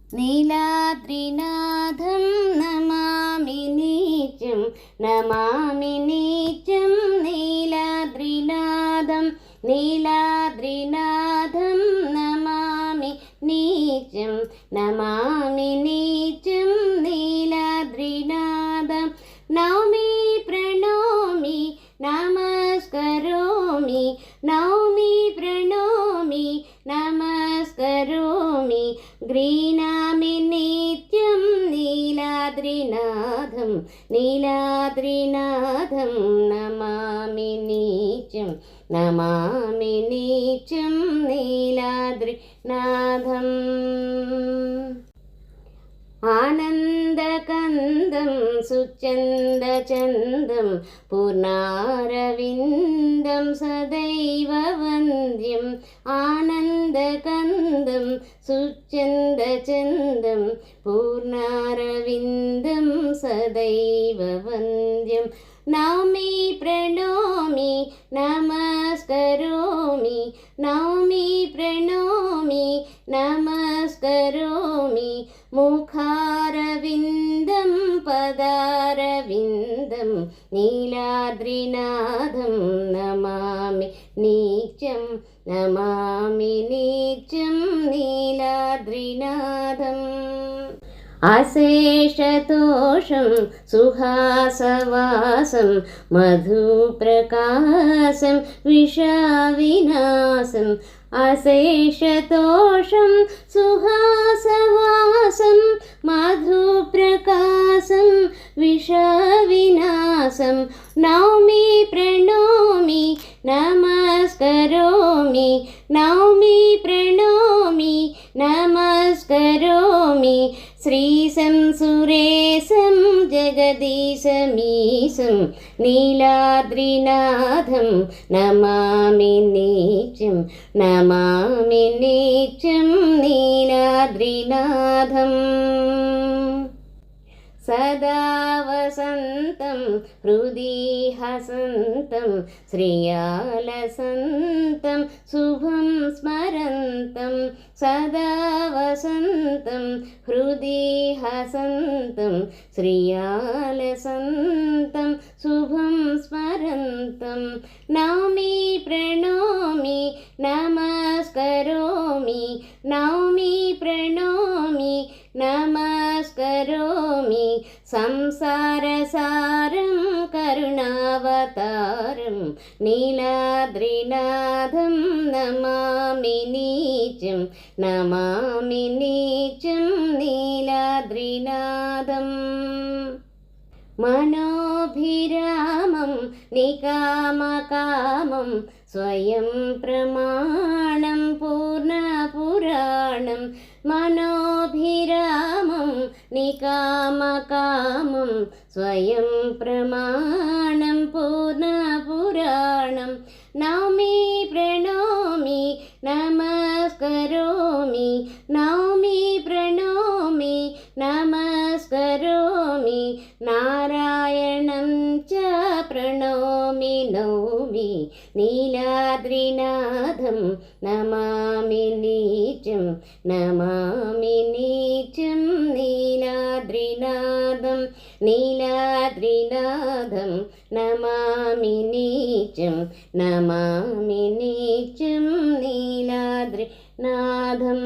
നീലാദ്രിനാഥം നമാമി നീചം നമാമി നീചം നീലാദ്രിനാഥം നീലാദ്രിനാഥം നമാമി നീചം നമാമി നീചം നീലാദ്രിനാഥം നൗമി പ്രണോമി നമസ്കരോമി നൗമി പ്രണോമി നമസ്കരോമി ഗൃഹ്ണാമി നിത്യം നീലാദ്രിനാഥം നീലാദ്രിനാഥം നമാമി നീചം നമാമി നീചം നീലാദ്രിനാഥം ആനന്ദകന്ദം സുചന്ദചന്ദം പൂർണ്ണാരവിന്ദം സദൈവ വന്ദ്യം ആനന്ദകന്ദം സുചന്ദചന്ദം പൂർണ്ണാരവിന്ദം സദൈവ വന്ദ്യം നൗമി പ്രണോമി നമസ്കരോമി നൗമി പ്രണോമി നമസ്കരോമി മുഖാരവിന്ദം പദാരവിന്ദം നീലാദ്രിനാഥം നമാമി നീചം നമാമി നീചം നീലാദ്രിനാഥം അശേഷതോഷം സുഹാസവാസം മധുപ്രകാശം വിഷവിനാശം അശേഷതോഷം സുഹാസവാസം മധുപ്രകാശം വിഷവിനാശം നൗമി പ്രണോമി നമസ്കരോമി നൗമി പ്രണോമി നമസ്കരോമി ശ്രീശം സുരേശം ജഗദീശമീശം നീലാദ്രിനാഥം നമാമി നീചം നമാമി നീചം നീലാദ്രിനാഥം സദാ വസന്തം ഹൃദി ഹസന്തം ശ്രിയാലസന്തം ശുഭം സ്മരന്തം സദാ വസന്തം ഹൃദി ഹസന്തം ശ്രിയാലസന്തം ശുഭം സ്മരന്തം നൗമി പ്രണോമി നമസ്കരോമി നൗമി പ്രണോമി നമസ്കരോമി സംസാരസാരം കരുണാവതാരം നീലാദ്രിനാഥം നമാമി നീചം നമാമി നീചം നീലാദ്രിനാഥം മനോഭിരാമം നികാമകാമം സ്വയം പ്രമാണം പൂർണ്ണപുരാണം മനോഭിരാമം നികാമകാമം സ്വയം പ്രമാണം പൂർണ്ണപുരാണം നൗമി പ്രണോമി നമസ്കരോമി നൗമി പ്രണോമി നമസ്കരോമി നാരായണം ച പ്രണോമി നൗമി നീലാദ്രിനാഥം നമാമി നീചം നമാമി നീചം നീലാദ്രിനാഥം നീലാദ്രിനാഥം നമാമി നീചം നമാമി നീചം നീലാദ്രിനാഥം